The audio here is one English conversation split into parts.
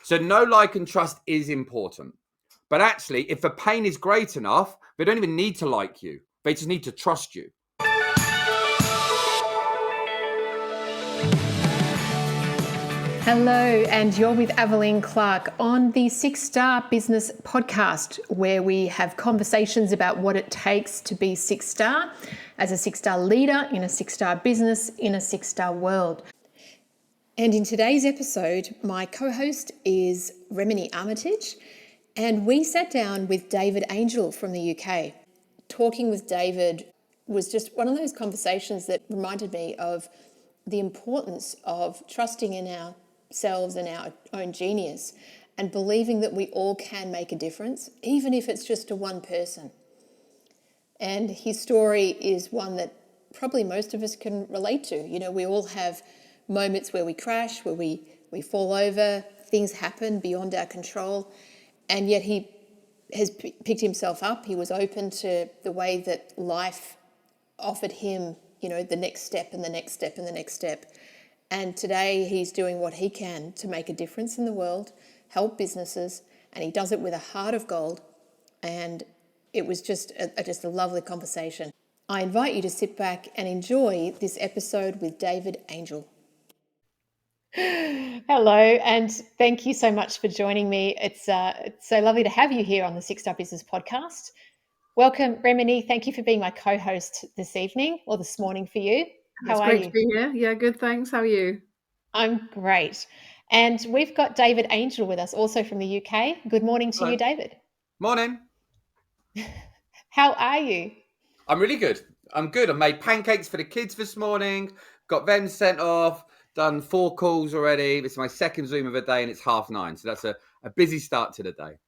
So know, like, and trust is important. But actually, if the pain is great enough, they don't even need to like you. They just need to trust you. Hello, and you're with Aveline Clark on the 6-Star Business Podcast, where we have conversations about what it takes to be 6-star as a 6-star leader in a 6-star business in a 6-star world. And in today's episode, my co-host is Remini Armitage, and we sat down with David Angel from the UK. Talking with David was just one of those conversations that reminded me of the importance of trusting in ourselves and our own genius and believing that we all can make a difference, even if it's just to one person. And his story is one that probably most of us can relate to. You know, we all have moments where we crash, where we fall over, things happen beyond our control, and yet he has picked himself up. He was open to the way that life offered him, you know, the next step and the next step and the next step. And today he's doing what he can to make a difference in the world, help businesses, and he does it with a heart of gold. And it was just a lovely conversation. I invite you to sit back and enjoy this episode with David Angel. Hello, and thank you so much for joining me. It's so lovely to have you here on the 6-Star Business Podcast. Welcome, Remini. Thank you for being my co-host this evening or this morning for you. How are you? It's great to be here. Yeah, good, thanks. How are you? I'm great. And we've got David Angel with us, also from the UK. Good morning to you, David. Morning. How are you? I'm really good. I'm good. I made pancakes for the kids this morning, got them sent off, done 4 calls already. This is my second Zoom of the day and it's 9:30. So that's a busy start to the day.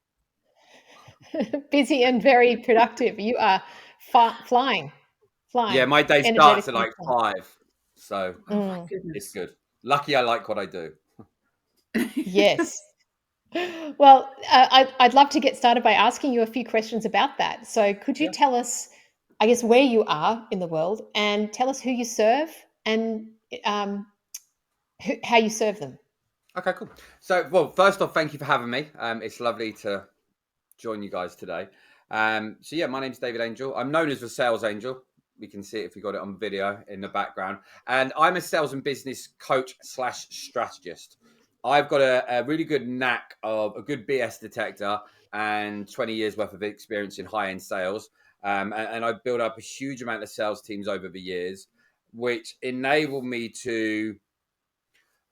Busy and very productive. You are flying. Yeah, my day starts at like 5. So it's good. Lucky I like what I do. Yes. Well, I'd love to get started by asking you a few questions about that. So could you tell us, I guess, where you are in the world and tell us who you serve and how you serve them? Okay, cool. So, well, first off, thank you for having me. It's lovely to join you guys today. So yeah, my name's David Angel. I'm known as the Sales Angel. We can see it if we got it on video in the background. And I'm a sales and business coach / strategist. I've got a really good knack of a good BS detector and 20 years worth of experience in high-end sales. And I've built up a huge amount of sales teams over the years, which enabled me to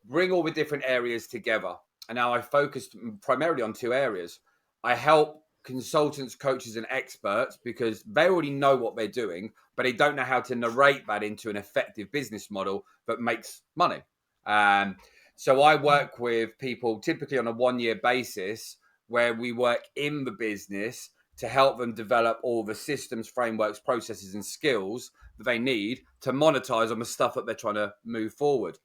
bring all the different areas together. And now I focused primarily on 2 areas. I help consultants, coaches, and experts because they already know what they're doing, but they don't know how to narrate that into an effective business model that makes money. So I work with people typically on a 1-year basis where we work in the business to help them develop all the systems, frameworks, processes, and skills that they need to monetize on the stuff that they're trying to move forward.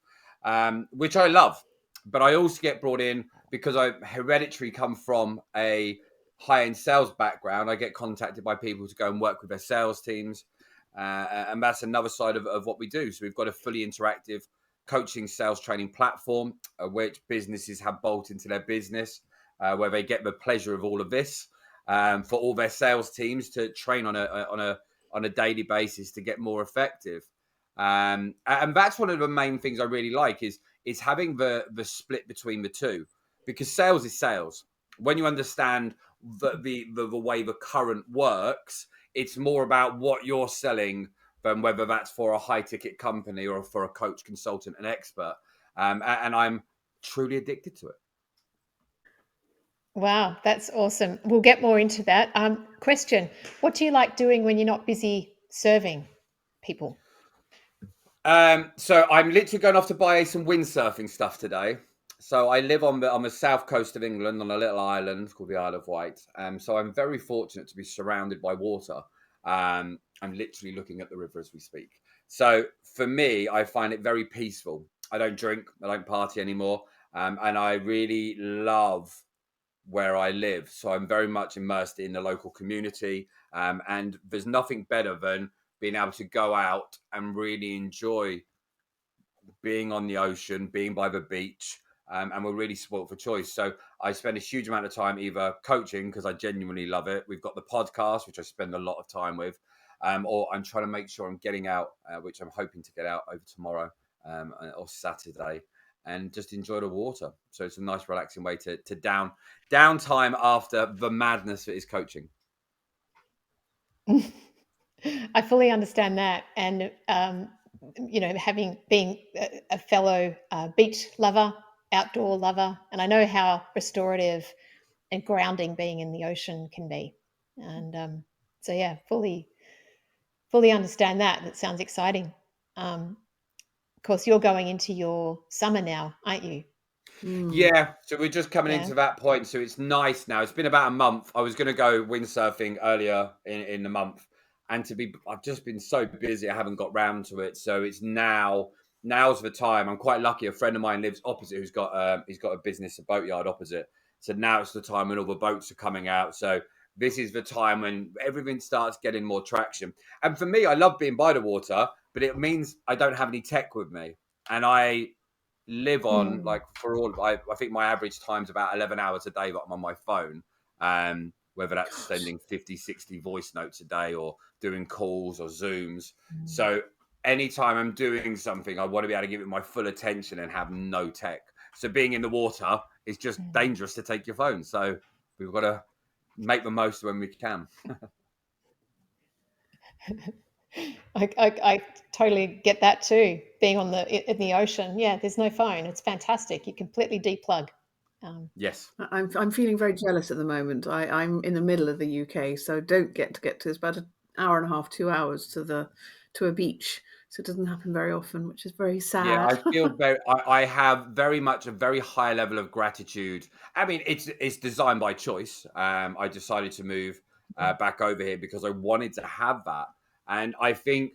Which I love, but I also get brought in because I hereditary come from a high-end sales background. I get contacted by people to go and work with their sales teams, and that's another side of what we do. So we've got a fully interactive coaching sales training platform, which businesses have bolted into their business, where they get the pleasure of all of this for all their sales teams to train on a daily basis to get more effective. And that's one of the main things I really like is having the split between the two, because sales is sales. When you understand the way the current works, it's more about what you're selling than whether that's for a high ticket company or for a coach, consultant, and expert. And I'm truly addicted to it. Wow, that's awesome. We'll get more into that. Question: what do you like doing when you're not busy serving people? So I'm literally going off to buy some windsurfing stuff today. So I live on the south coast of England on a little island called the Isle of Wight. So I'm very fortunate to be surrounded by water. I'm literally looking at the river as we speak. So for me, I find it very peaceful. I don't drink, I don't party anymore. And I really love where I live. So I'm very much immersed in the local community. And there's nothing better than being able to go out and really enjoy being on the ocean, being by the beach, and we're really spoilt for choice. So I spend a huge amount of time either coaching because I genuinely love it. We've got the podcast, which I spend a lot of time with, or I'm trying to make sure I'm getting out, which I'm hoping to get out over tomorrow or Saturday, and just enjoy the water. So it's a nice, relaxing way to downtime after the madness that is coaching. I fully understand that, and being a fellow beach lover, outdoor lover, and I know how restorative and grounding being in the ocean can be, and so yeah, fully understand that. That sounds exciting. Of course, you're going into your summer now, aren't you? Yeah, so we're just coming Yeah. into that point. So it's nice now. It's been about a month. I was going to go windsurfing earlier in the month, and I've just been so busy. I haven't got round to it. So it's now's the time. I'm quite lucky. A friend of mine lives opposite. He's got a business, a boatyard opposite. So now it's the time when all the boats are coming out. So this is the time when everything starts getting more traction. And for me, I love being by the water, but it means I don't have any tech with me, and I live on like I think my average time's about 11 hours a day that I'm on my phone, whether that's sending 50-60 voice notes a day or doing calls or Zooms. So anytime I'm doing something, I want to be able to give it my full attention and have no tech. So being in the water is just dangerous to take your phone, so we've got to make the most when we can. I totally get that too. Being in the ocean, yeah, there's no phone. It's fantastic. You completely deplug. Yes. I'm feeling very jealous at the moment. I'm in the middle of the UK, so don't get to it's about an hour and a half, 2 hours to a beach. So it doesn't happen very often, which is very Yeah, I sad. feel I have very much a very high level of gratitude. I mean, it's designed by choice. I decided to move back over here because I wanted to have that, and I think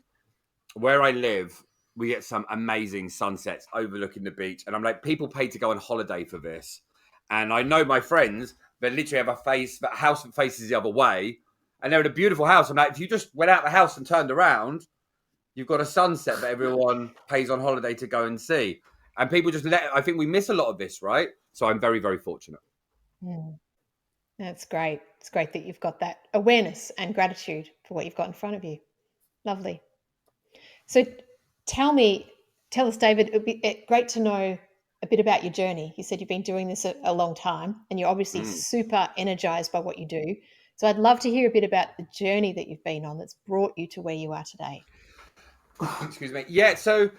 where I live, we get some amazing sunsets overlooking the beach, and I'm like, people pay to go on holiday for this, and I know my friends that literally have a house that faces the other way, and they're in a beautiful house. I'm like, if you just went out the house and turned around, you've got a sunset that everyone pays on holiday to go and see. And people I think we miss a lot of this, right? So I'm very, very fortunate. That's great. It's great that you've got that awareness and gratitude for what you've got in front of you. Lovely. So tell us, David, it'd be great to know a bit about your journey. You said you've been doing this a long time, and you're obviously super energized by what you do. So I'd love to hear a bit about the journey that you've been on that's brought you to where you are today. Excuse me. Yeah, so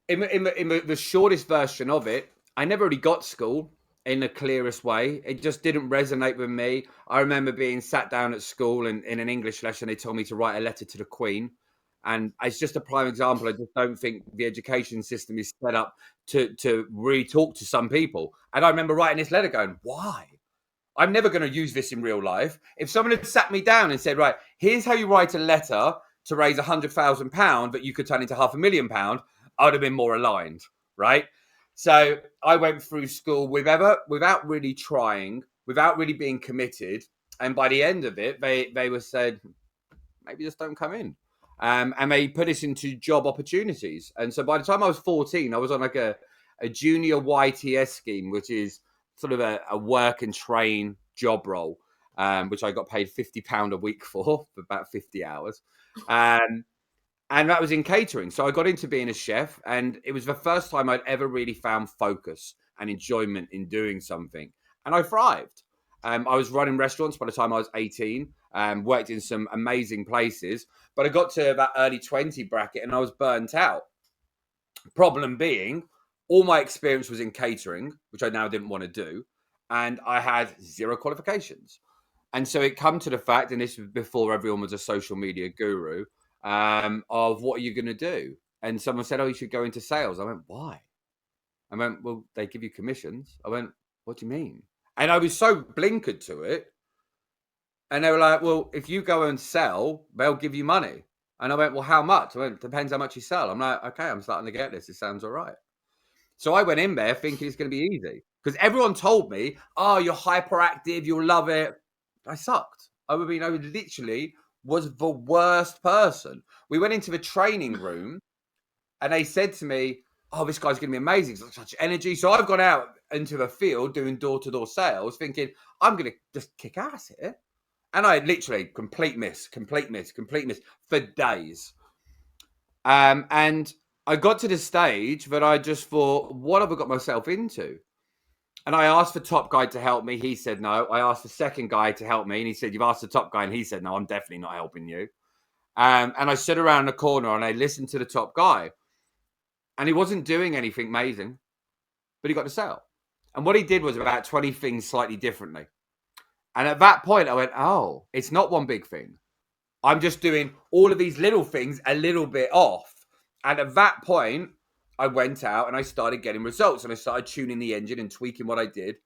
in the shortest version of it, I never really got school in the clearest way. It just didn't resonate with me. I remember being sat down at school and in an English lesson, they told me to write a letter to the Queen. And it's just a prime example. I just don't think the education system is set up to really talk to some people. And I remember writing this letter going, why? I'm never going to use this in real life. If someone had sat me down and said, right, here's how you write a letter to raise £100,000 that you could turn into £500,000, I would have been more aligned, right? So I went through school without really trying, without really being committed. And by the end of it, they were said, maybe just don't come in. And they put us into job opportunities. And so by the time I was 14, I was on like a junior YTS scheme, which is sort of a work and train job role, which I got paid £50 a week for about 50 hours. And that was in catering. So I got into being a chef, and it was the first time I'd ever really found focus and enjoyment in doing something. And I thrived. I was running restaurants by the time I was 18, worked in some amazing places, but I got to that early 20 bracket and I was burnt out. Problem being, all my experience was in catering, which I now didn't want to do, and I had zero qualifications. And so it come to the fact, and this was before everyone was a social media guru, of what are you going to do? And someone said, oh, you should go into sales. I went, why? I went, well, they give you commissions. I went, what do you mean? And I was so blinkered to it. And they were like, well, if you go and sell, they'll give you money. And I went, well, how much? I went, depends how much you sell. I'm like, okay, I'm starting to get this. It sounds all right. So I went in there thinking it's going to be easy because everyone told me, oh, you're hyperactive. You'll love it. I sucked. I literally was the worst person. We went into the training room and they said to me, oh, this guy's going to be amazing. He's got such energy. So I've gone out into the field doing door-to-door sales thinking, I'm going to just kick ass here. And I literally complete miss for days. And I got to the stage that I just thought, what have I got myself into? And I asked the top guy to help me. He said no. I asked the second guy to help me. And he said, you've asked the top guy. And he said, no, I'm definitely not helping you. And I stood around the corner and I listened to the top guy. And he wasn't doing anything amazing, but he got the sale. And what he did was about 20 things slightly differently. And at that point, I went, oh, it's not one big thing. I'm just doing all of these little things a little bit off. And at that point, I went out and I started getting results and I started tuning the engine and tweaking what I did.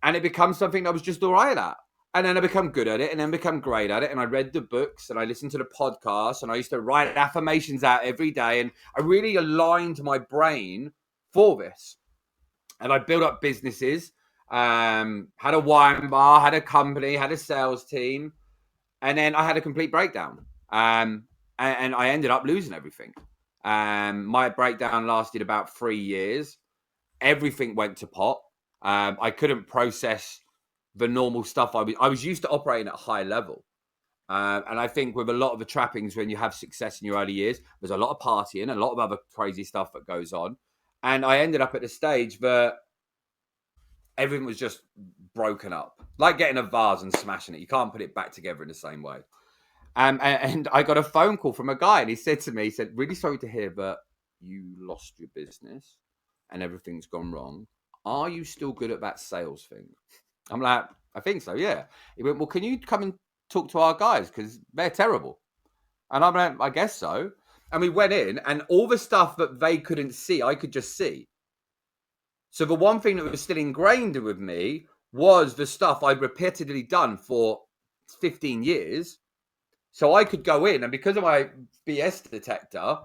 And it becomes something I was just all right at. And then I become good at it and then become great at it. And I read the books and I listened to the podcasts and I used to write affirmations out every day. And I really aligned my brain for this. And I built up businesses, had a wine bar, had a company, had a sales team. And then I had a complete breakdown. And I ended up losing everything. My breakdown lasted about 3 years. Everything went to pot. I couldn't process the normal stuff. I was used to operating at a high level. And I think with a lot of the trappings when you have success in your early years, there's a lot of partying, a lot of other crazy stuff that goes on. And I ended up at the stage that everything was just broken up. Like getting a vase and smashing it. You can't put it back together in the same way. And I got a phone call from a guy and he said to me, he said, really sorry to hear that you lost your business and everything's gone wrong. Are you still good at that sales thing? I'm like, I think so, yeah. He went, well, can you come and talk to our guys? Because they're terrible. And I'm like, I guess so. And we went in and all the stuff that they couldn't see, I could just see. So the one thing that was still ingrained with me was the stuff I'd repeatedly done for 15 years. So I could go in and because of my BS detector,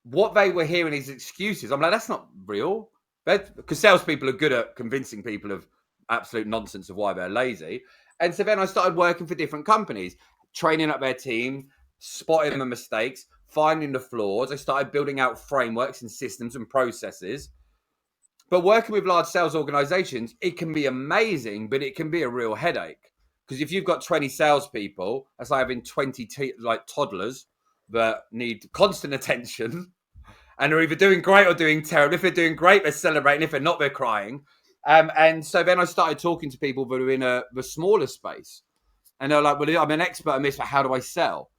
what they were hearing is excuses. I'm like, that's not real. Because salespeople are good at convincing people of absolute nonsense of why they're lazy. And so then I started working for different companies, training up their team, spotting the mistakes, finding the flaws. I started building out frameworks and systems and processes. But working with large sales organizations, it can be amazing, but it can be a real headache. Because if you've got 20 salespeople, that's like having 20 toddlers that need constant attention and are either doing great or doing terrible. If they're doing great, they're celebrating. If they're not, they're crying. And so then I started talking to people that are in the smaller space. And they're like, well, I'm an expert in this, but how do I sell?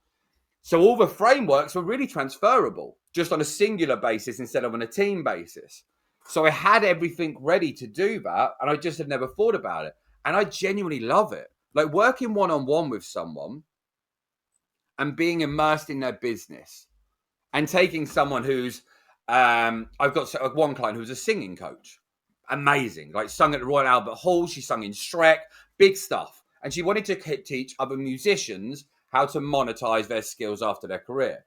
So all the frameworks were really transferable, just on a singular basis instead of on a team basis. So I had everything ready to do that, and I just had never thought about it. And I genuinely love it. Like working one-on-one with someone and being immersed in their business and taking someone who's, I've got one client who's a singing coach. Amazing. Like sung at the Royal Albert Hall. She sung in Shrek, big stuff. And she wanted to teach other musicians how to monetize their skills after their career.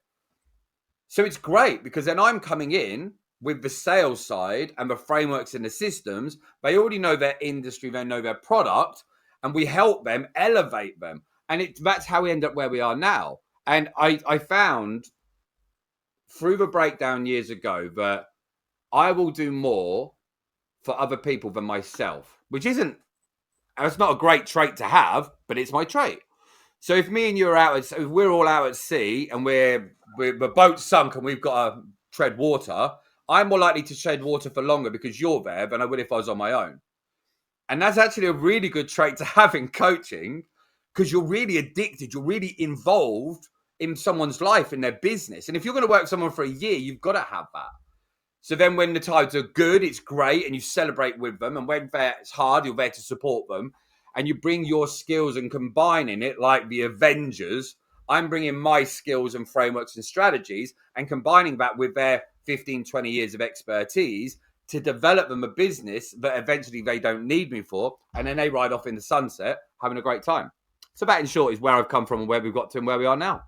So it's great because then I'm coming in with the sales side and the frameworks and the systems. They already know their industry, they know their product, and we help them elevate them. And that's how we end up where we are now. And I found through the breakdown years ago that I will do more for other people than myself, which it's not a great trait to have, but it's my trait. So if me and you are out, if we're all out at sea and we're the boat's sunk and we've got to tread water, I'm more likely to tread water for longer because you're there than I would if I was on my own. And that's actually a really good trait to have in coaching because you're really addicted. You're really involved in someone's life, in their business. And if you're going to work with someone for a year, you've got to have that. So then when the times are good, it's great and you celebrate with them. And when it's hard, you're there to support them. And you bring your skills and combining it like the Avengers. I'm bringing my skills and frameworks and strategies and combining that with their 15, 20 years of expertise to develop them a business that eventually they don't need me for. And then they ride off in the sunset, having a great time. So that in short is where I've come from and where we've got to and where we are now.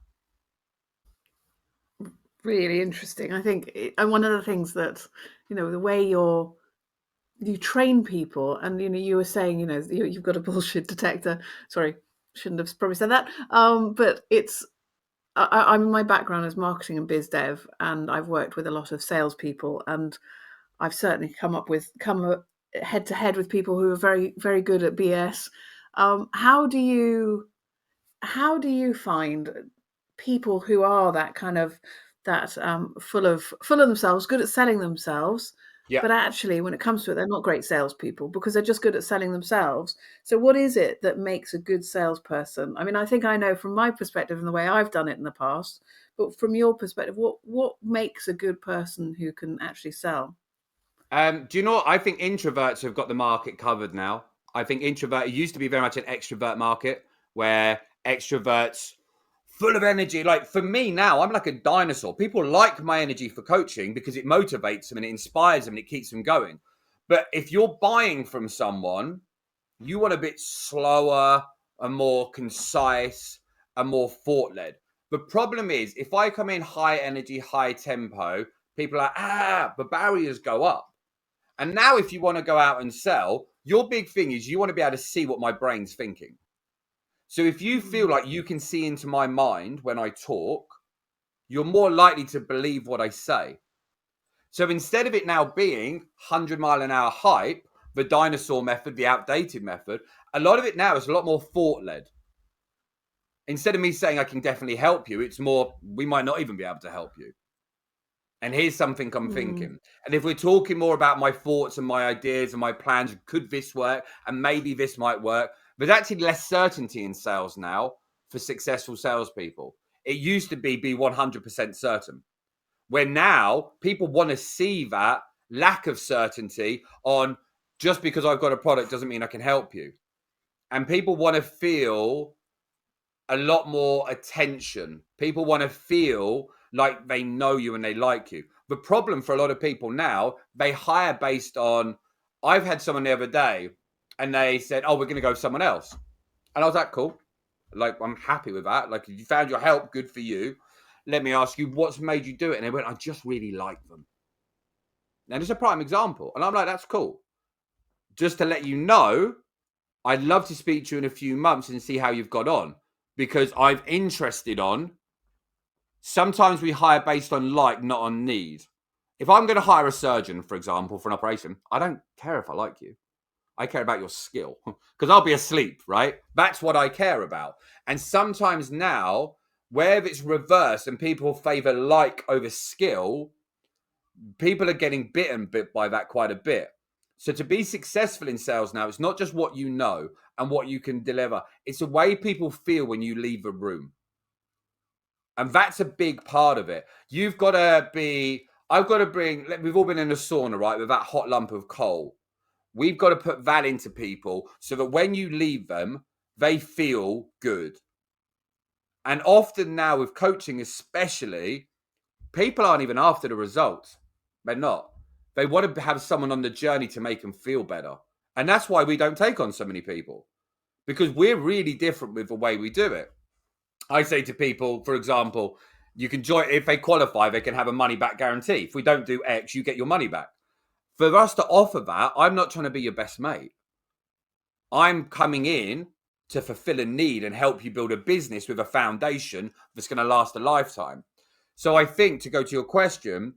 Really interesting. I think one of the things that, the way you train people and, you were saying, you've got a bullshit detector. Sorry, shouldn't have probably said that. But my background is marketing and biz dev, and I've worked with a lot of salespeople, and I've certainly come head to head with people who are very, very good at BS. How do you find people who are that kind of full of themselves, good at selling themselves, Yeah. but actually, when it comes to it, they're not great salespeople because they're just good at selling themselves. So, what is it that makes a good salesperson? I mean, I think I know from my perspective and the way I've done it in the past, but from your perspective, what makes a good person who can actually sell? Do you know what? I think introverts have got the market covered now. I think it used to be very much an extrovert market where extroverts full of energy. Like for me now, I'm like a dinosaur. People like my energy for coaching because it motivates them and it inspires them and it keeps them going. But if you're buying from someone, you want a bit slower and more concise and more thought led. The problem is if I come in high energy, high tempo, people are the barriers go up. And now, if you want to go out and sell, your big thing is you want to be able to see what my brain's thinking. So if you feel like you can see into my mind when I talk, you're more likely to believe what I say. So instead of it now being 100-mile-an-hour hype, the dinosaur method, the outdated method, a lot of it now is a lot more thought-led. Instead of me saying I can definitely help you, it's more, we might not even be able to help you. And here's something I'm thinking. And if we're talking more about my thoughts and my ideas and my plans, could this work? And maybe this might work. There's actually less certainty in sales now for successful salespeople. It used to be 100% certain. Where now people want to see that lack of certainty on just because I've got a product doesn't mean I can help you. And people want to feel a lot more attention. People want to feel like they know you and they like you. The problem for a lot of people now, they hire based on, I've had someone the other day and they said, oh, we're going to go with someone else. And I was like, cool. Like, I'm happy with that. Like, if you found your help, good for you. Let me ask you, what's made you do it? And they went, I just really like them. And it's a prime example. And I'm like, that's cool. Just to let you know, I'd love to speak to you in a few months and see how you've got on. Because I'm interested on, sometimes we hire based on like, not on need. If I'm going to hire a surgeon, for example, for an operation, I don't care if I like you. I care about your skill because I'll be asleep, right? That's what I care about. And sometimes now, where it's reversed and people favor like over skill, people are getting bitten by that quite a bit. So to be successful in sales now, it's not just what you know and what you can deliver. It's the way people feel when you leave a room. And that's a big part of it. You've got to be, I've got to bring, we've all been in a sauna, right? With that hot lump of coal. We've got to put that into people so that when you leave them, they feel good. And often now with coaching, especially, people aren't even after the results. They're not. They want to have someone on the journey to make them feel better. And that's why we don't take on so many people, because we're really different with the way we do it. I say to people, for example, you can join, if they qualify, they can have a money back guarantee. If we don't do X, you get your money back. For us to offer that, I'm not trying to be your best mate. I'm coming in to fulfill a need and help you build a business with a foundation that's going to last a lifetime. So I think, to go to your question,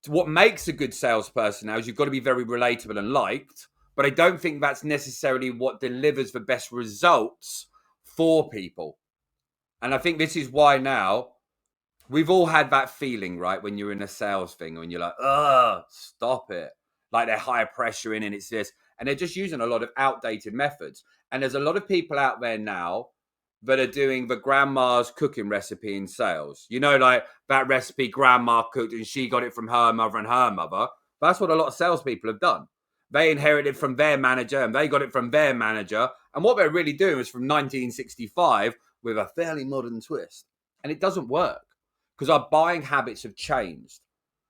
what makes a good salesperson now is you've got to be very relatable and liked, but I don't think that's necessarily what delivers the best results for people. And I think this is why now we've all had that feeling, right? When you're in a sales thing and you're like, stop it. Like they're higher pressure in and it's this. And they're just using a lot of outdated methods. And there's a lot of people out there now that are doing the grandma's cooking recipe in sales. You know, like that recipe grandma cooked and she got it from her mother and her mother. That's what a lot of salespeople have done. They inherited from their manager and they got it from their manager. And what they're really doing is from 1965 with a fairly modern twist. And it doesn't work because our buying habits have changed.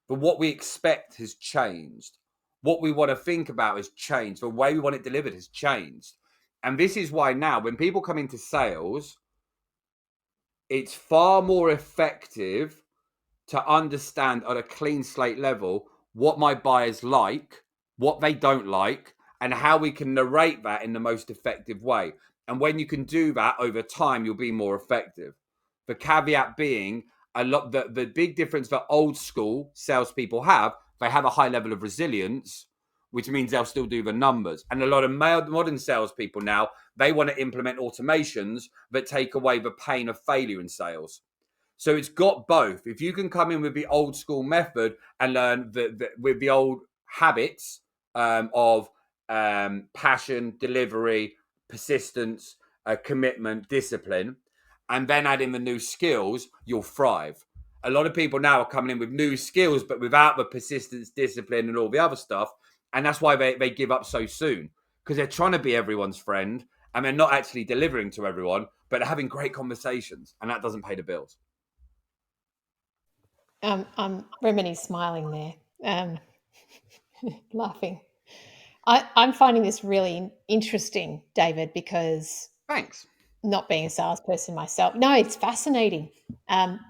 But what we expect has changed. What we want to think about has changed. The way we want it delivered has changed. And this is why now, when people come into sales, it's far more effective to understand at a clean slate level what my buyers like, what they don't like, and how we can narrate that in the most effective way. And when you can do that over time, you'll be more effective. The caveat being the big difference that old school salespeople have, they have a high level of resilience, which means they'll still do the numbers. And a lot of modern salespeople now, they want to implement automations that take away the pain of failure in sales. So it's got both. If you can come in with the old school method and learn with the old habits of passion, delivery, persistence, commitment, discipline, and then add in the new skills, you'll thrive. A lot of people now are coming in with new skills, but without the persistence, discipline, and all the other stuff. And that's why they give up so soon, because they're trying to be everyone's friend and they're not actually delivering to everyone, but they're having great conversations, and that doesn't pay the bills. Remini's smiling there, laughing. I'm finding this really interesting, David, because Thanks. not being a salesperson myself, no, it's fascinating,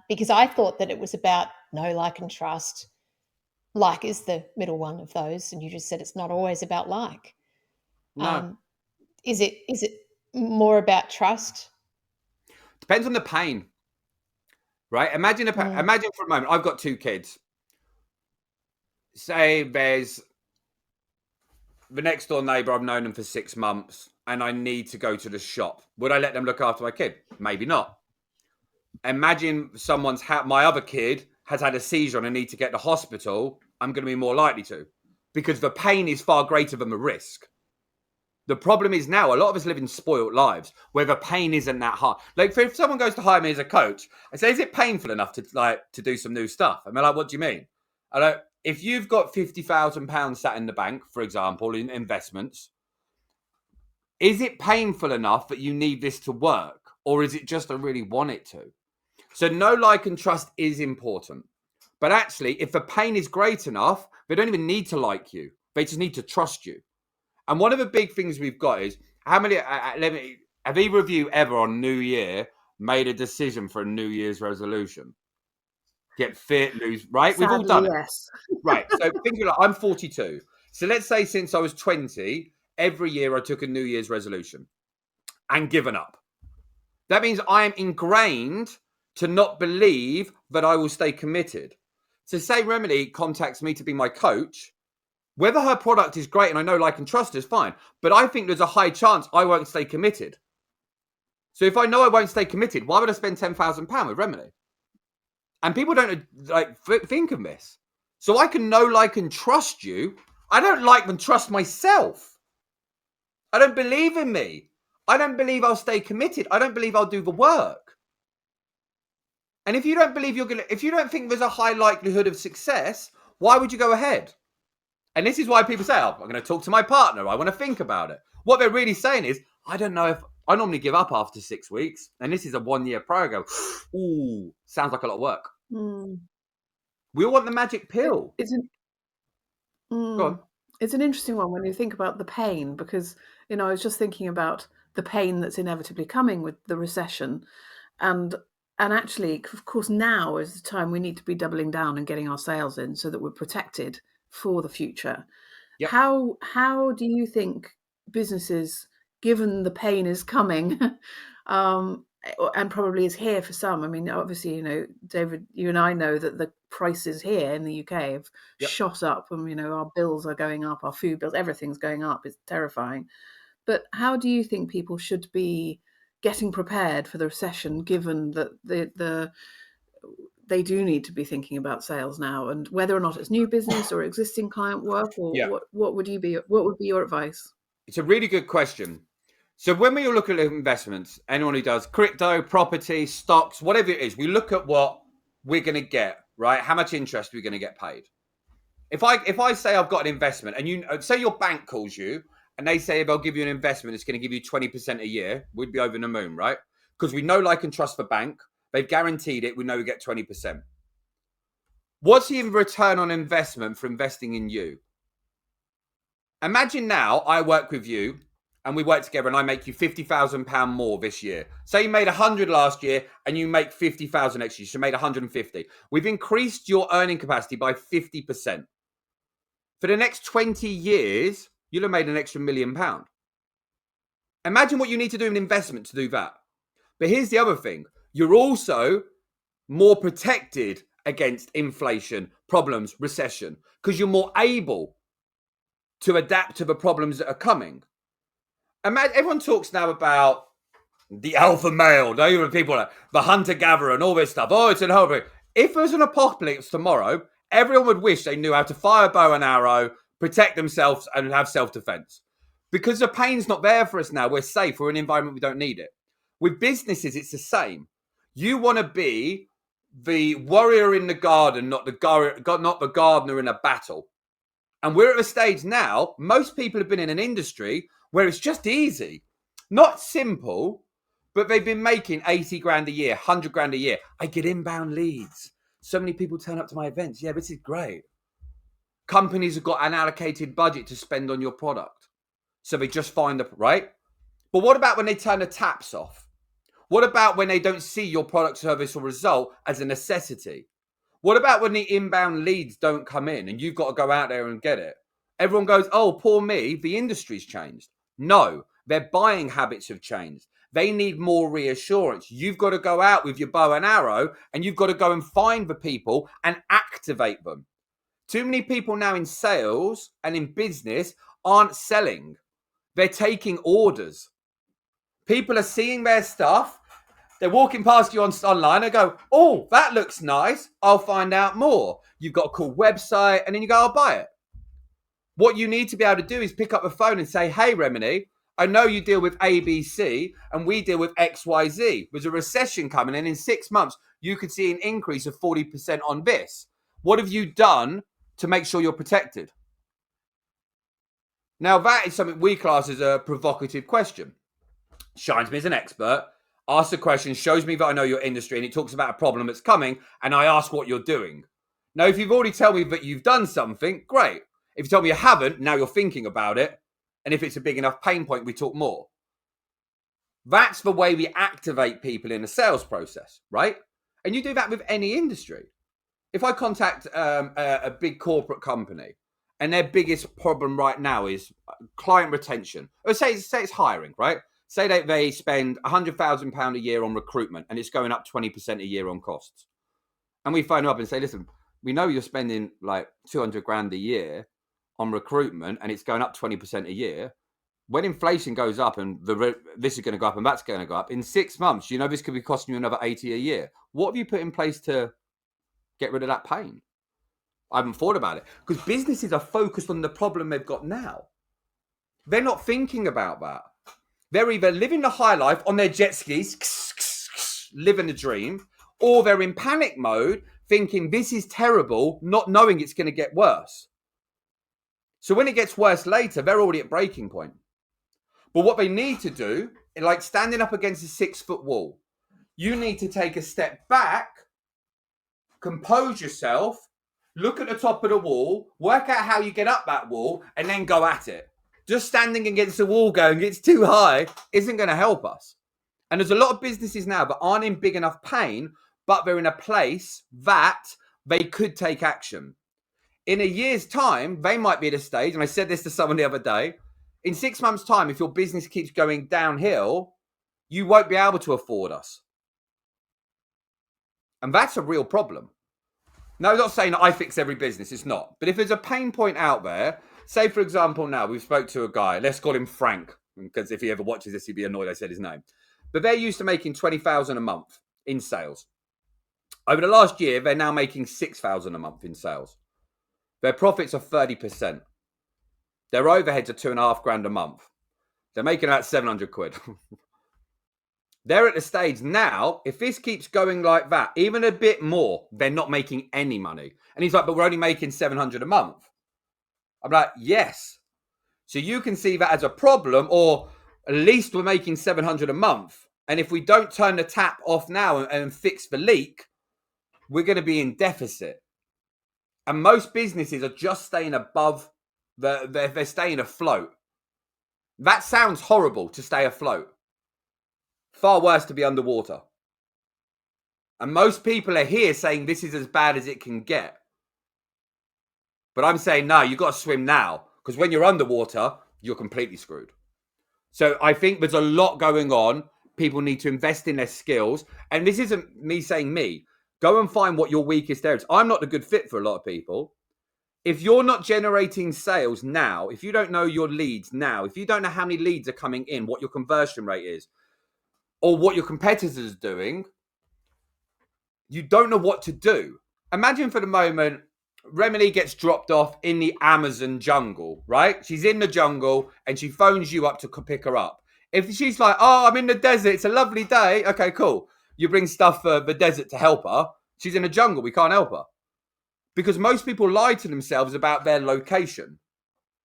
because I thought that it was about know, like, and trust. Like is the middle one of those, and you just said it's not always about like. No. Is it more about trust? Depends on the pain, right? Imagine for a moment, I've got 2 kids. Say there's the next door neighbor, I've known them for 6 months, and I need to go to the shop. Would I let them look after my kid? Maybe not. Imagine my other kid has had a seizure and I need to get to the hospital. I'm going to be more likely to, because the pain is far greater than the risk. The problem is now a lot of us live in spoiled lives where the pain isn't that hard. Like if someone goes to hire me as a coach, I say, is it painful enough to do some new stuff? And they're like, what do you mean? If you've got £50,000 sat in the bank, for example, in investments, is it painful enough that you need this to work? Or is it just I really want it to? So know, like, and trust is important. But actually, if the pain is great enough, they don't even need to like you. They just need to trust you. And one of the big things we've got is, have either of you ever on New Year made a decision for a New Year's resolution? Get fit, lose, right? Sadly, we've all done it. Yes. Right. So think about it, I'm 42. So let's say since I was 20, every year I took a New Year's resolution and given up. That means I am ingrained to not believe that I will stay committed. So say Remedy contacts me to be my coach. Whether her product is great and I know, like, and trust is fine, but I think there's a high chance I won't stay committed. So if I know I won't stay committed, why would I spend £10,000 with Remedy? And people don't think of this. So I can know, like, and trust you. I don't like and trust myself. I don't believe in me. I don't believe I'll stay committed. I don't believe I'll do the work. And if you don't believe if you don't think there's a high likelihood of success, why would you go ahead? And this is why people say, oh, I'm going to talk to my partner. I want to think about it. What they're really saying is, I don't know if I normally give up after 6 weeks. And this is a 1-year program. Ooh, sounds like a lot of work. We all want the magic pill. Go on. It's an interesting one when you think about the pain, because, I was just thinking about the pain that's inevitably coming with the recession. And actually, of course, now is the time we need to be doubling down and getting our sales in so that we're protected for the future. Yep. How do you think businesses, given the pain is coming, and probably is here for some? I mean, obviously, David, you and I know that the prices here in the UK have shot up, and our bills are going up, our food bills, everything's going up. It's terrifying. But how do you think people should be getting prepared for the recession, given that they do need to be thinking about sales now, and whether or not it's new business or existing client work, or what would be your advice? It's a really good question. So when we look at investments, anyone who does crypto, property, stocks, whatever it is, we look at what we're going to get, right? How much interest we're going to get paid. If I say I've got an investment, and you say your bank calls you and they say they'll give you an investment, it's going to give you 20% a year, we'd be over the moon, right? Because we know, like, and trust the bank. They've guaranteed it. We know we get 20%. What's the return on investment for investing in you? Imagine now I work with you and we work together and I make you £50,000 more this year. Say you made 100 last year and you make 50,000 next year. So you made 150. We've increased your earning capacity by 50%. For the next 20 years, you'll have made an extra £1 million. Imagine what you need to do in investment to do that. But here's the other thing. you're also more protected against inflation, problems, recession, because you're more able to adapt to the problems that are coming. Everyone talks now about the alpha male, people like the hunter-gatherer and all this stuff. Oh, it's an horrible. If there was an apocalypse tomorrow, everyone would wish they knew how to fire a bow and arrow, protect themselves, and have self-defense. Because the pain's not there for us now. We're safe. We're in an environment we don't need it. With businesses, it's the same. You want to be the warrior in the garden, not the gardener in a battle. And we're at a stage now, most people have been in an industry where it's just easy. Not simple, but they've been making 80 grand a year, 100 grand a year. I get inbound leads. So many people turn up to my events. Yeah, this is great. Companies have got an allocated budget to spend on your product. So they just find the, right? But what about when they turn the taps off? What about when they don't see your product, service, or result as a necessity? What about when the inbound leads don't come in and you've got to go out there and get it? Everyone goes, oh, poor me, the industry's changed. No, their buying habits have changed. They need more reassurance. You've got to go out with your bow and arrow and you've got to go and find the people and activate them. Too many people now in sales and in business aren't selling. They're taking orders. People are seeing their stuff. They're walking past you online and go, oh, that looks nice. I'll find out more. You've got a cool website and then you go, I'll buy it. What you need to be able to do is pick up the phone and say, hey, Remini, I know you deal with ABC and we deal with XYZ. There's a recession coming and in 6 months, you could see an increase of 40% on this. What have you done to make sure you're protected? Now, that is something we class as a provocative question. Shines me as an expert, asks a question, shows me that I know your industry, and it talks about a problem that's coming, and I ask what you're doing. Now, if you've already told me that you've done something, great. If you tell me you haven't, now you're thinking about it. And if it's a big enough pain point, we talk more. That's the way we activate people in a sales process, right? And you do that with any industry. If I contact a big corporate company and their biggest problem right now is client retention, or say it's hiring, right? Say that they spend £100,000 a year on recruitment and it's going up 20% a year on costs. And we phone them up and say, listen, we know you're spending like 200 grand a year on recruitment and it's going up 20% a year. When inflation goes up and this is going to go up and that's going to go up, in 6 months, you know this could be costing you another 80 a year. What have you put in place to get rid of that pain? I haven't thought about it because businesses are focused on the problem they've got now. They're not thinking about that. They're either living the high life on their jet skis, living the dream, or they're in panic mode thinking this is terrible, not knowing it's going to get worse. So when it gets worse later, they're already at breaking point. But what they need to do, like standing up against a 6-foot wall, you need to take a step back, compose yourself, look at the top of the wall, work out how you get up that wall, and then go at it. Just standing against the wall going, it's too high, isn't going to help us. And there's a lot of businesses now that aren't in big enough pain, but they're in a place that they could take action. In a year's time, they might be at a stage, and I said this to someone the other day, in 6 months' time, if your business keeps going downhill, you won't be able to afford us. And that's a real problem. Now, I'm not saying that I fix every business, it's not. But if there's a pain point out there, say, for example, now we've spoke to a guy, let's call him Frank, because if he ever watches this, he'd be annoyed I said his name. But they're used to making $20,000 a month in sales. Over the last year, they're now making $6,000 a month in sales. Their profits are 30%. Their overheads are $2,500 a month. They're making about 700 quid. They're at the stage now, if this keeps going like that, even a bit more, they're not making any money. And he's like, but we're only making 700 a month. I'm like, yes. So you can see that as a problem, or at least we're making 700 a month. And if we don't turn the tap off now and fix the leak, we're going to be in deficit. And most businesses are just staying above, they're staying afloat. That sounds horrible, to stay afloat. Far worse to be underwater. And most people are here saying this is as bad as it can get. But I'm saying, no, you've got to swim now. Because when you're underwater, you're completely screwed. So I think there's a lot going on. people need to invest in their skills. And this isn't me saying me. Go and find what your weakest areas. I'm not the good fit for a lot of people. If you're not generating sales now, if you don't know your leads now, if you don't know how many leads are coming in, what your conversion rate is, or what your competitors are doing, you don't know what to do. Imagine for the moment, Remily gets dropped off in the Amazon jungle, right? She's in the jungle and she phones you up to pick her up. If she's like, oh, I'm in the desert, it's a lovely day. Okay, cool. You bring stuff for the desert to help her. She's in the jungle, we can't help her. Because most people lie to themselves about their location.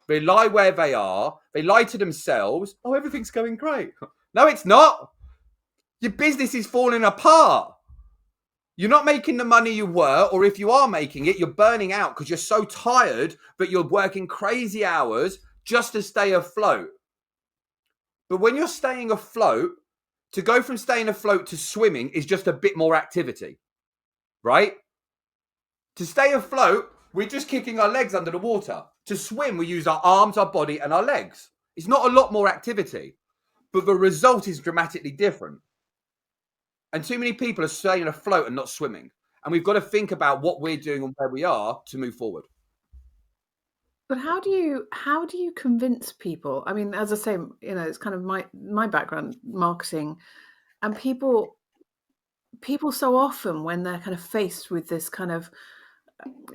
They lie where they are. They lie to themselves. Oh, everything's going great. No, it's not. Your business is falling apart. You're not making the money you were, or if you are making it, you're burning out because you're so tired, but you're working crazy hours just to stay afloat. But when you're staying afloat, to go from staying afloat to swimming is just a bit more activity, right? To stay afloat, we're just kicking our legs under the water. To swim, we use our arms, our body, and our legs. It's not a lot more activity, but the result is dramatically different. And too many people are staying afloat and not swimming. And we've got to think about what we're doing and where we are to move forward. But how do you convince people? I mean, as I say, it's kind of my background, marketing, and people so often when they're kind of faced with this kind of,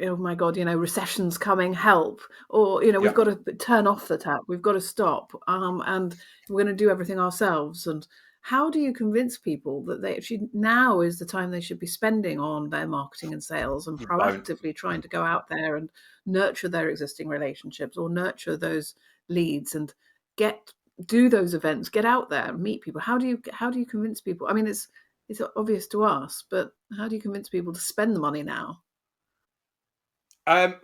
oh my God, recession's coming, help, or we've got to turn off the tap, we've got to stop, and we're going to do everything ourselves. And how do you convince people that they actually now is the time they should be spending on their marketing and sales and proactively trying to go out there and nurture their existing relationships or nurture those leads and do those events, get out there, meet people? How do you convince people? I mean, it's obvious to us, but how do you convince people to spend the money now?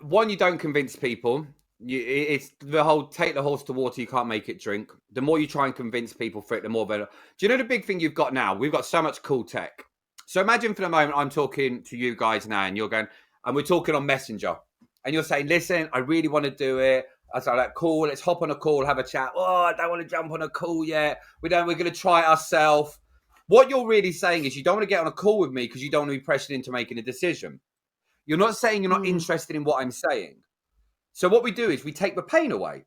One, you don't convince people. It's the whole take the horse to water, you can't make it drink. The more you try and convince people for it, the more better. Do you know the big thing you've got now? We've got so much cool tech. So imagine for the moment I'm talking to you guys now and you're going, and we're talking on Messenger. And you're saying, listen, I really want to do it. I was like, cool, let's hop on a call, have a chat. Oh, I don't want to jump on a call yet. We're going to try it ourselves. What you're really saying is you don't want to get on a call with me because you don't want to be pressured into making a decision. You're not saying you're not interested in what I'm saying. So what we do is we take the pain away.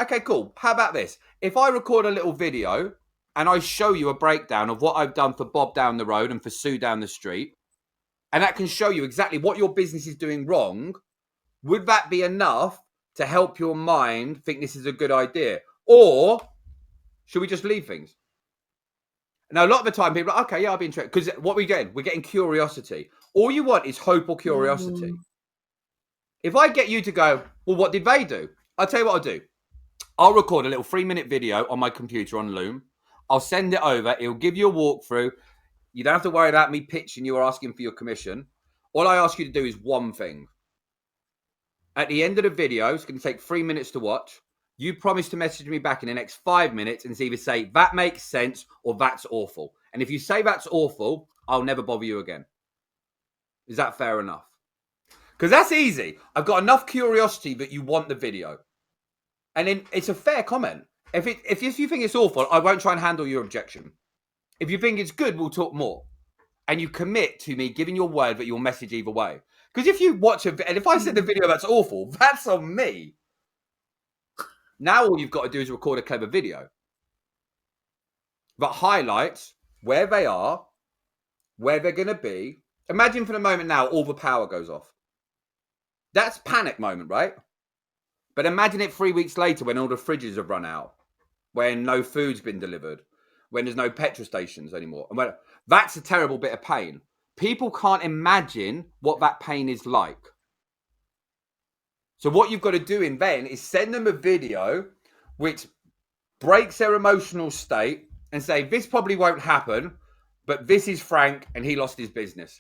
Okay, cool. How about this? If I record a little video and I show you a breakdown of what I've done for Bob down the road and for Sue down the street, and that can show you exactly what your business is doing wrong, would that be enough to help your mind think this is a good idea? Or should we just leave things? Now, a lot of the time people are like, okay, yeah, I'll be interested. Because what we're getting curiosity. All you want is hope or curiosity. If I get you to go, well, what did they do? I'll tell you what I'll do. I'll record a little 3-minute video on my computer on Loom. I'll send it over. It'll give you a walkthrough. You don't have to worry about me pitching you or asking for your commission. All I ask you to do is one thing. At the end of the video, it's going to take 3 minutes to watch. You promise to message me back in the next 5 minutes and either say, that makes sense or that's awful. And if you say that's awful, I'll never bother you again. Is that fair enough? Because that's easy. I've got enough curiosity that you want the video. And then it's a fair comment. If you think it's awful, I won't try and handle your objection. If you think it's good, we'll talk more. And you commit to me giving your word that you'll message either way. Because if you watch and if I said the video that's awful, that's on me. Now all you've got to do is record a clever video that highlights where they are, where they're going to be. Imagine for the moment now all the power goes off. That's panic moment, right? But imagine it 3 weeks later when all the fridges have run out, when no food's been delivered, when there's no petrol stations anymore. And that's a terrible bit of pain. People can't imagine what that pain is like. So what you've got to do in then is send them a video which breaks their emotional state and say, this probably won't happen, but this is Frank and he lost his business.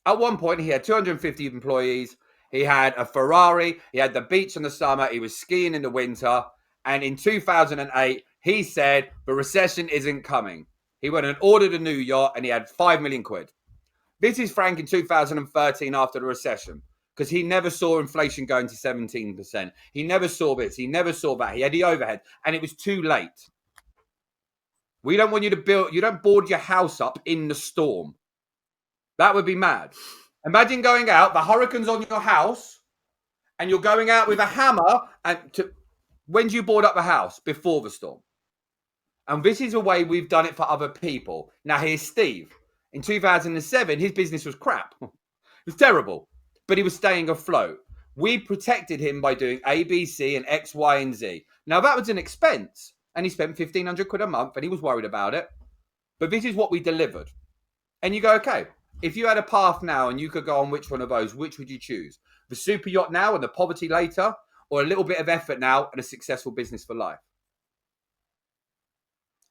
At one point, he had 250 employees. He had a Ferrari. He had the beach in the summer. He was skiing in the winter. And in 2008, he said, the recession isn't coming. He went and ordered a new yacht and he had 5 million quid. This is Frank in 2013 after the recession, because he never saw inflation going to 17%. He never saw this. He never saw that. He had the overhead and it was too late. We don't want you to build, you don't board your house up in the storm. That would be mad. Imagine going out, the hurricane's on your house, and you're going out with a hammer. When do you board up the house? Before the storm. And this is a way we've done it for other people. Now, here's Steve. In 2007, his business was crap. It was terrible, but he was staying afloat. We protected him by doing A, B, C, and X, Y, and Z. Now, that was an expense, and he spent 1,500 quid a month, and he was worried about it. But this is what we delivered. And you go, okay, if you had a path now and you could go on which one of those, which would you choose? The super yacht now and the poverty later, or a little bit of effort now and a successful business for life?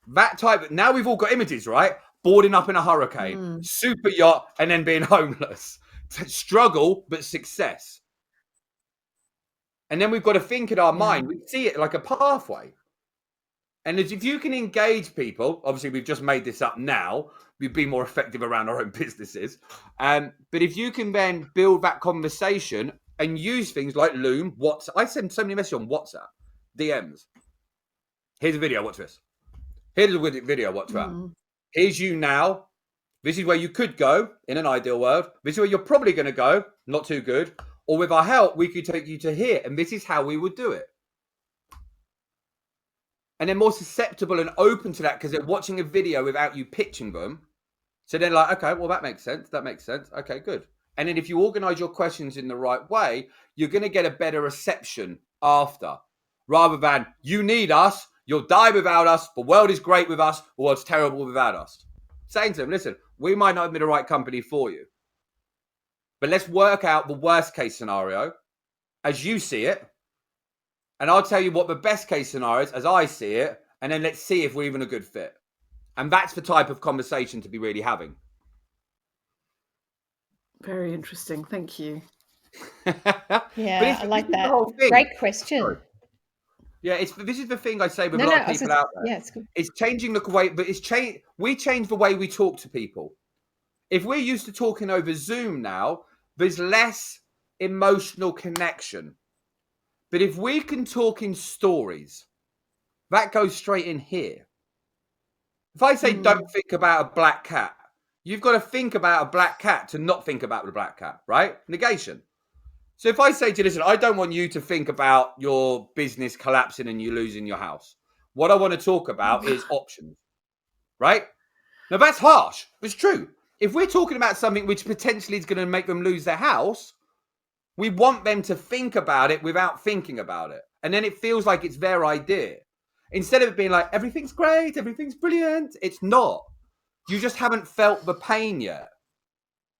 That type. Now we've all got images, right? Boarding up in a hurricane, super yacht, and then being homeless. Struggle, but success. And then we've got to think in our mind. We see it like a pathway. And if you can engage people, obviously we've just made this up now, we'd be more effective around our own businesses. But if you can then build that conversation and use things like Loom, WhatsApp. I send so many messages on WhatsApp, DMs. Here's a video, watch this. Here's a video, watch that. Here's you now. This is where you could go in an ideal world. This is where you're probably going to go, not too good. Or with our help, we could take you to here. And this is how we would do it. And they're more susceptible and open to that because they're watching a video without you pitching them. So they're like, okay, well, that makes sense. That makes sense. Okay, good. And then if you organize your questions in the right way, you're going to get a better reception after. Rather than, you need us, you'll die without us, the world is great with us, the world's terrible without us. Saying to them, listen, we might not have been the right company for you. But let's work out the worst case scenario as you see it. And I'll tell you what the best case scenario is as I see it. And then let's see if we're even a good fit. And that's the type of conversation to be really having. Very interesting. Thank you. Yeah, I like that. Great question. Sorry. Yeah, this is the thing I say with a lot of people out there. Yeah, it's good. It's changing the way, but we change the way we talk to people. If we're used to talking over Zoom now, there's less emotional connection. But if we can talk in stories, that goes straight in here. If I say, don't think about a black cat, you've got to think about a black cat to not think about the black cat, right? Negation. So if I say to you, listen, I don't want you to think about your business collapsing and you losing your house. What I want to talk about is options, right? Now that's harsh, but it's true. If we're talking about something which potentially is going to make them lose their house, we want them to think about it without thinking about it. And then it feels like it's their idea. Instead of it being like, everything's great, everything's brilliant. It's not. You just haven't felt the pain yet.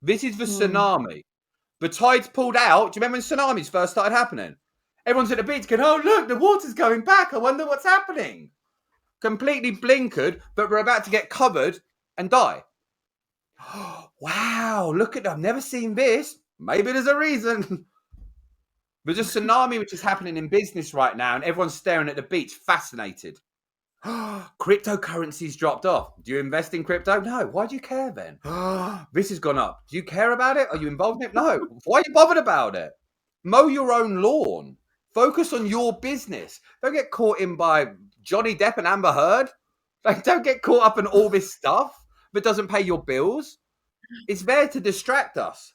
This is the tsunami. The tide's pulled out. Do you remember when tsunamis first started happening? Everyone's at the beach going, oh, look, the water's going back. I wonder what's happening. Completely blinkered, but we're about to get covered and die. Wow, look at that. I've never seen this. Maybe there's a reason. There's a tsunami which is happening in business right now, and everyone's staring at the beach, fascinated. Cryptocurrency's dropped off. Do you invest in crypto? No. Why do you care then? This has gone up. Do you care about it? Are you involved in it? No. Why are you bothered about it? Mow your own lawn. Focus on your business. Don't get caught in by Johnny Depp and Amber Heard. Like, don't get caught up in all this stuff that doesn't pay your bills. It's there to distract us.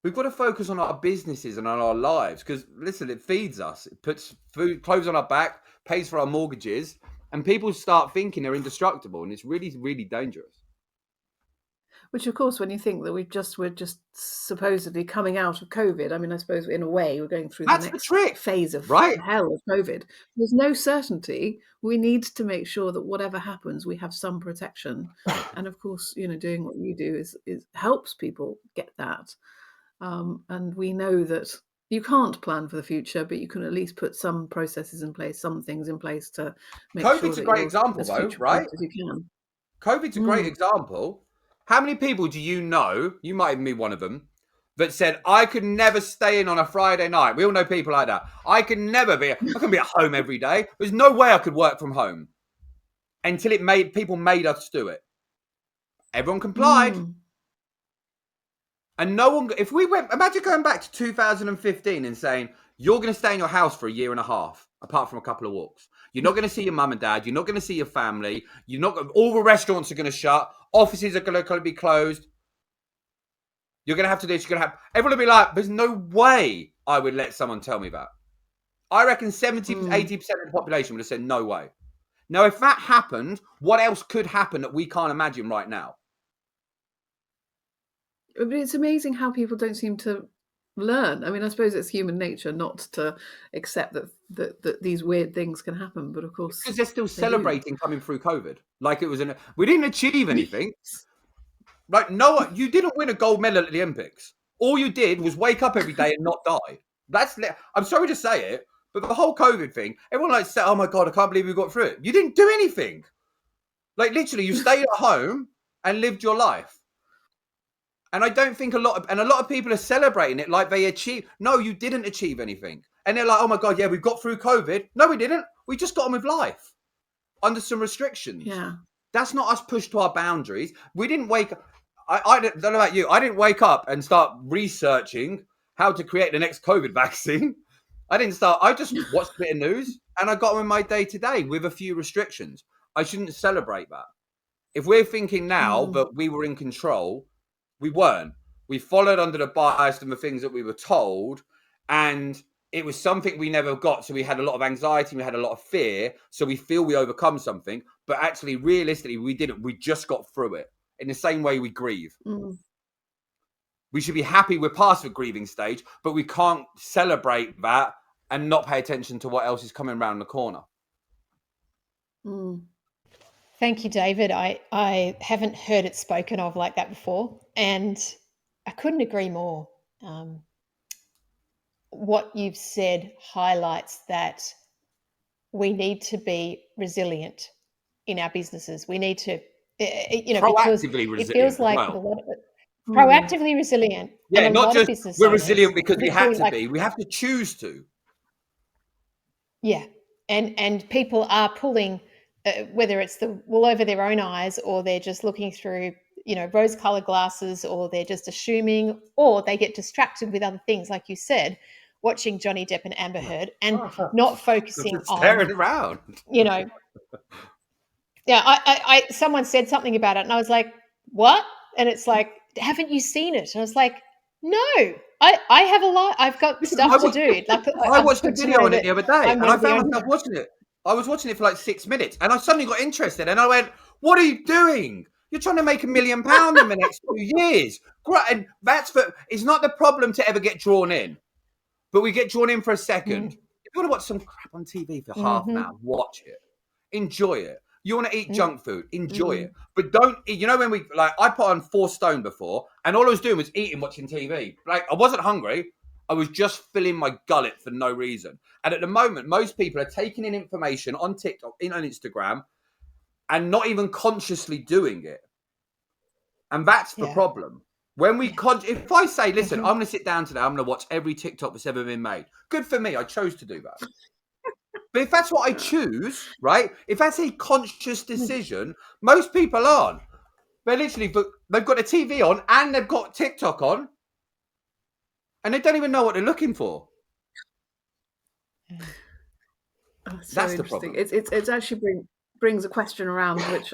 We've got to focus on our businesses and on our lives because, listen, it feeds us. It puts food, clothes on our back, pays for our mortgages, and people start thinking they're indestructible, and it's really, really dangerous. Which, of course, when you think that we're just supposedly coming out of COVID, I mean, I suppose in a way we're going through the next phase of hell of COVID. There's no certainty. We need to make sure that whatever happens, we have some protection. And of course, doing what you do is helps people get that. And we know that you can't plan for the future, but you can at least put some processes in place, some things in place to make sure COVID's a great example, though, right? As you can. COVID's a great example. How many people do you know, you might even be one of them, that said, I could never stay in on a Friday night? We all know people like that. I can be at home every day. There's no way I could work from home until people made us do it. Everyone complied. And no one, imagine going back to 2015 and saying, you're going to stay in your house for a year and a half. apart from a couple of walks. You're not going to see your mum and dad. You're not going to see your family. You're not. All the restaurants are going to shut. Offices are going to be closed. You're going to have to do this. You're going to have. Everyone will be like, there's no way I would let someone tell me that. I reckon 70, 80% of the population would have said no way. Now, if that happened, what else could happen that we can't imagine right now? But it's amazing how people don't seem to learn. I mean, I suppose it's human nature not to accept that these weird things can happen. But of course, because they're still celebrating coming through COVID, like it was we didn't achieve anything. Like you didn't win a gold medal at the Olympics. All you did was wake up every day and not die. I'm sorry to say it, but the whole COVID thing, everyone said, "Oh my God, I can't believe we got through it." You didn't do anything. Like literally, you stayed at home and lived your life. And I don't think a lot of people are celebrating it like they achieved. No, you didn't achieve anything. And they're like, oh my God, yeah, we've got through COVID. No, we didn't. We just got on with life under some restrictions. Yeah. That's not us pushed to our boundaries. We didn't wake up. I don't know about you. I didn't wake up and start researching how to create the next COVID vaccine. I just watched a bit of news and I got on with my day to day with a few restrictions. I shouldn't celebrate that. If we're thinking now that we were in control, we weren't. We followed under the bias and the things that we were told, and it was something we never got. So we had a lot of anxiety, we had a lot of fear. So we feel we overcome something, but actually, realistically, we didn't. We just got through it. In the same way we grieve. We should be happy we're past the grieving stage, but we can't celebrate that and not pay attention to what else is coming around the corner. Thank you, David. I haven't heard it spoken of like that before, and I couldn't agree more. What you've said highlights that we need to be resilient in our businesses. We need to, because it feels like a lot of it, proactively resilient. Yeah, and not just we're owners, resilient because we had to be. We have to choose to. Yeah, and people are pulling. Whether it's the wool over their own eyes, or they're just looking through, rose-colored glasses, or they're just assuming, or they get distracted with other things, like you said, watching Johnny Depp and Amber Heard, and not focusing on staring around. Yeah, I someone said something about it, and I was like, "What?" And it's like, "Haven't you seen it?" And I was like, "No, I have a lot. I've got stuff to do." Like I watched a video on it the other day, and I found myself watching it. I was watching it for like 6 minutes and I suddenly got interested and I went, what are you doing? You're trying to make £1 million in the next 2 years. Great. And it's not the problem to ever get drawn in, but we get drawn in for a second. If you want to watch some crap on TV for half an hour, watch it. Enjoy it. You want to eat junk food, enjoy it. But don't, when I put on 4 stone before and all I was doing was eating, watching TV. Like I wasn't hungry. I was just filling my gullet for no reason. And at the moment, most people are taking in information on TikTok, on Instagram, and not even consciously doing it. And that's the problem. When if I say, listen, I'm going to sit down today, I'm going to watch every TikTok that's ever been made. Good for me. I chose to do that. But if that's what I choose, right? If that's a conscious decision, most people aren't. They've got the TV on and they've got TikTok on. And they don't even know what they're looking for. That's the problem. It's actually brings a question around, which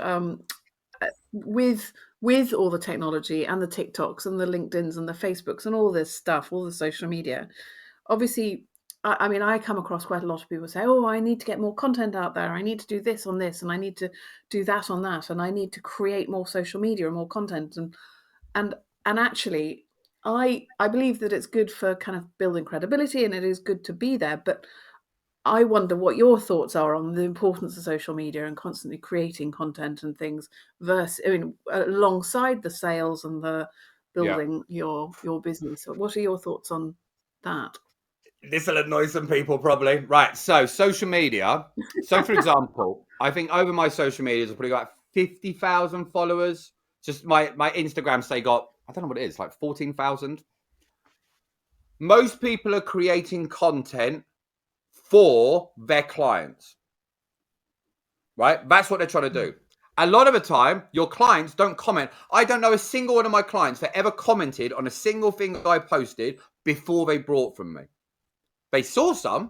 with all the technology and the TikToks and the LinkedIns and the Facebooks and all this stuff, all the social media, obviously, I come across quite a lot of people say, oh, I need to get more content out there. I need to do this on this, and I need to do that on that, and I need to create more social media and more content. And actually, I believe that it's good for kind of building credibility and it is good to be there. But I wonder what your thoughts are on the importance of social media and constantly creating content and things alongside the sales and the building your business. So what are your thoughts on that? This will annoy some people probably. Right. So social media. So for example, I think over my social medias, I've probably got 50,000 followers. Just my Instagram say got, I don't know what it is, like 14,000. Most people are creating content for their clients, right? That's what they're trying to do. A lot of the time, your clients don't comment. I don't know a single one of my clients that ever commented on a single thing I posted before they bought from me. They saw some,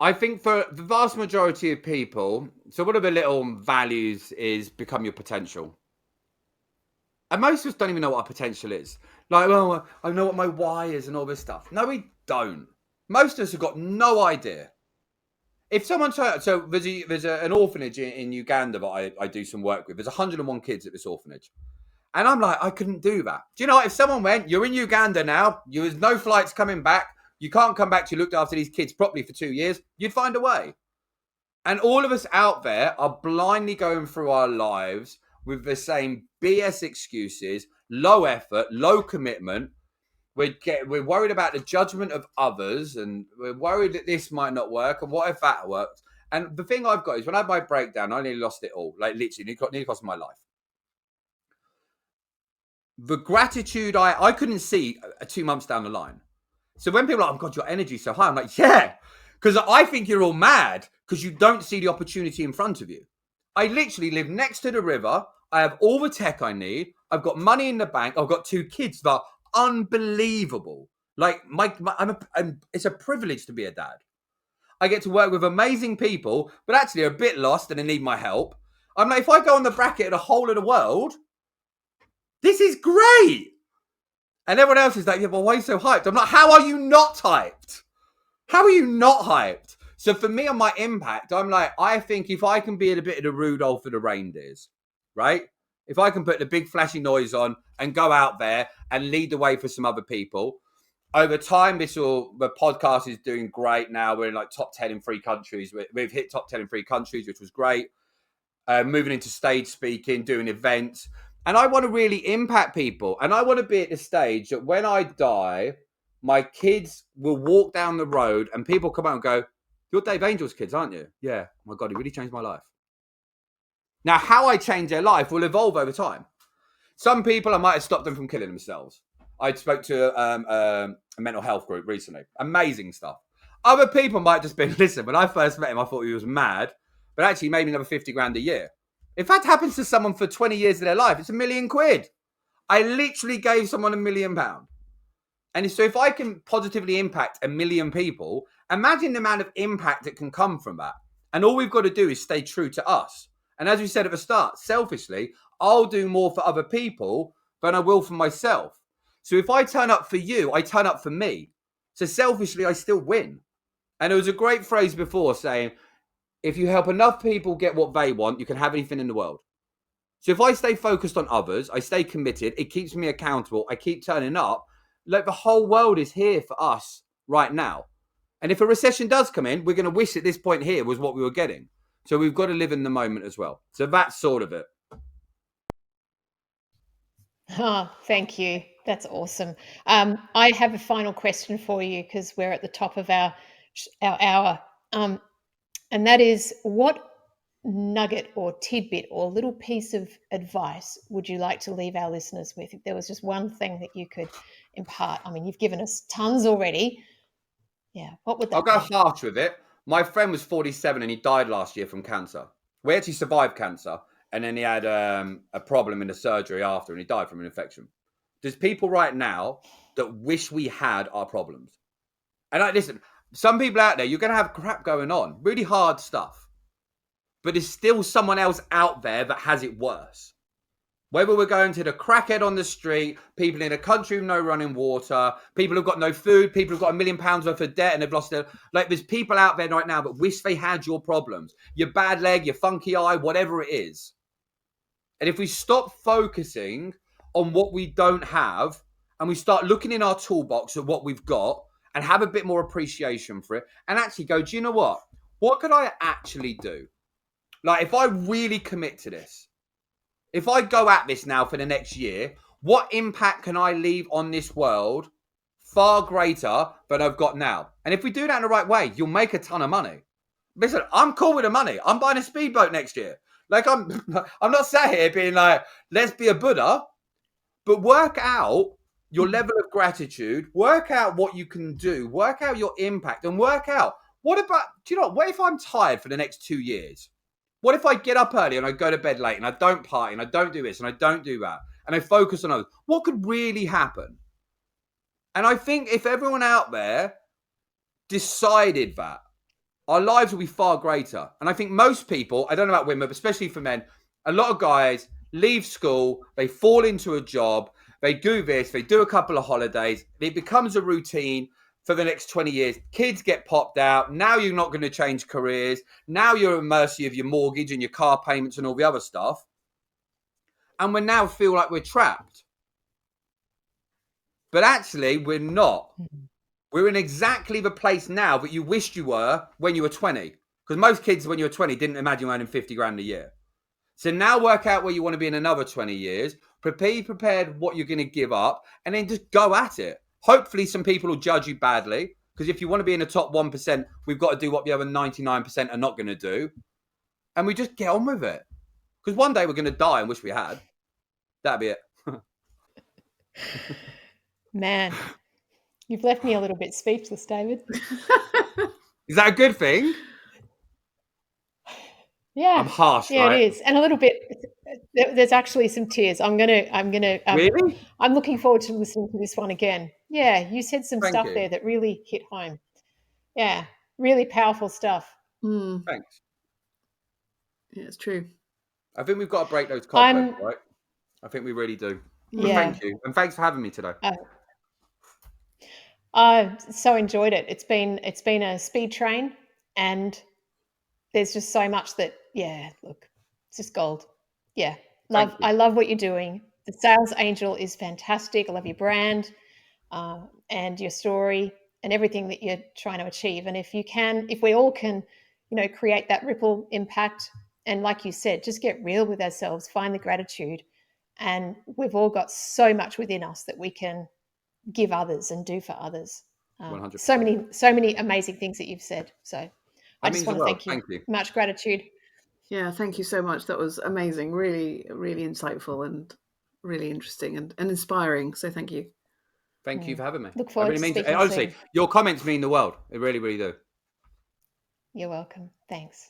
I think for the vast majority of people, so one of the little values is become your potential. And most of us don't even know what our potential is. Like, well, I know what my why is and all this stuff. No, we don't. Most of us have got no idea. If someone so there's an orphanage in Uganda that I do some work with. There's 101 kids at this orphanage. And I'm like, I couldn't do that. Do you know what? If someone went, you're in Uganda now, there's no flights coming back, you can't come back to look after these kids properly for 2 years, you'd find a way. And all of us out there are blindly going through our lives with the same BS excuses, low effort, low commitment. We're worried about the judgment of others, and we're worried that this might not work, and what if that works? And the thing I've got is when I had my breakdown, I nearly lost it all, like literally, nearly cost my life. The gratitude I couldn't see 2 months down the line. So when people are like, oh God, your energy's so high, I'm like, yeah, because I think you're all mad because you don't see the opportunity in front of you. I literally live next to the river. I have all the tech I need. I've got money in the bank. I've got 2 kids that are unbelievable. Like it's a privilege to be a dad. I get to work with amazing people, but actually are a bit lost and they need my help. I'm like, if I go on the bracket of the whole of the world, this is great. And everyone else is like, yeah, well, why are you so hyped? I'm like, how are you not hyped? How are you not hyped? So for me on my impact, I'm like, I think if I can be a bit of the Rudolph of the reindeers, right? If I can put the big flashy noise on and go out there and lead the way for some other people, over time, the podcast is doing great now. We're in like top 10 in 3 countries. We've hit top 10 in 3 countries, which was great. Moving into stage speaking, doing events. And I want to really impact people. And I want to be at the stage that when I die, my kids will walk down the road and people come out and go, you're Dave Angel's kids, aren't you? Yeah. Oh my God, he really changed my life. Now, how I change their life will evolve over time. Some people, I might have stopped them from killing themselves. I spoke to a mental health group recently. Amazing stuff. Other people might just be, listen, when I first met him, I thought he was mad, but actually he made me another 50 grand a year. If that happens to someone for 20 years of their life, it's £1 million. I literally gave someone £1 million. And so if I can positively impact 1 million people, imagine the amount of impact that can come from that. And all we've got to do is stay true to us. And as we said at the start, selfishly, I'll do more for other people than I will for myself. So if I turn up for you, I turn up for me. So selfishly, I still win. And there was a great phrase before saying, if you help enough people get what they want, you can have anything in the world. So if I stay focused on others, I stay committed, it keeps me accountable, I keep turning up, like the whole world is here for us right now. And if a recession does come in, we're going to wish at this point here was what we were getting. So we've got to live in the moment as well. So that's sort of it. Oh, thank you. That's awesome. I have a final question for you because we're at the top of our hour. And that is, what nugget or tidbit or little piece of advice would you like to leave our listeners with? If there was just one thing that you could impart. I mean, you've given us tons already. Yeah, what would that be? I'll go harsh with it. My friend was 47 and he died last year from cancer. We actually survived cancer. And then he had a problem in the surgery after, and he died from an infection. There's people right now that wish we had our problems. And listen, some people out there, you're going to have crap going on, really hard stuff. But there's still someone else out there that has it worse. Whether we're going to the crackhead on the street, people in a country with no running water, people who've got no food, people who've got £1 million worth of debt and they've lost their... Like, there's people out there right now that wish they had your problems. Your bad leg, your funky eye, whatever it is. And if we stop focusing on what we don't have and we start looking in our toolbox at what we've got and have a bit more appreciation for it and actually go, do you know what? What could I actually do? Like, if I really commit to this, if I go at this now for the next year, what impact can I leave on this world far greater than I've got now? And if we do that in the right way, you'll make a ton of money. Listen, I'm cool with the money. I'm buying a speedboat next year. Like, I'm not sat here being like, let's be a Buddha, but work out your level of gratitude, work out what you can do, work out your impact, and work out, what about, do you know, what if I'm tired for the next 2 years? What if I get up early and I go to bed late and I don't party and I don't do this and I don't do that and I focus on others? What could really happen? And I think if everyone out there decided that, our lives will be far greater. And I think most people, I don't know about women, but especially for men, a lot of guys leave school, they fall into a job, they do this, they do a couple of holidays, it becomes a routine for the next 20 years. Kids get popped out. Now you're not going to change careers. Now you're at mercy of your mortgage and your car payments and all the other stuff. And we now feel like we're trapped. But actually, we're not. We're in exactly the place now that you wished you were when you were 20. Because most kids, when you were 20, didn't imagine earning 50 grand a year. So now work out where you want to be in another 20 years. Prepared what you're going to give up, and then just go at it. Hopefully some people will judge you badly, because if you want to be in the top 1%, we've got to do what the other 99% are not going to do. And we just get on with it. Because one day we're going to die and wish we had. That'd be it. Man, you've left me a little bit speechless, David. Is that a good thing? Yeah, I'm harsh, yeah, right? it is, and a little bit. There's actually some tears. I'm gonna. Really? I'm looking forward to listening to this one again. Yeah, you said some Thank stuff you. there that really hit home. Yeah, really powerful stuff. Thanks. Yeah, it's true. I think we've got to break those cobwebs, right? I think we really do. But Yeah. thank you. And thanks for having me today. I've so enjoyed it. It's been a speed train, and there's just so much that, yeah, look, it's just gold. Yeah. I love what you're doing. The Sales Angel is fantastic. I love your brand and your story and everything that you're trying to achieve. And if we all can, create that ripple impact, and like you said, just get real with ourselves, find the gratitude. And we've all got so much within us that we can give others and do for others. 100%. So many amazing things that you've said. So I just want to thank you. Thank you. Much gratitude. Yeah, thank you so much. That was amazing. Really, really insightful and really interesting and inspiring. So thank you. Thank you for having me. Look forward to speaking honestly, soon. your comments mean the world. They really, really do. You're welcome. Thanks.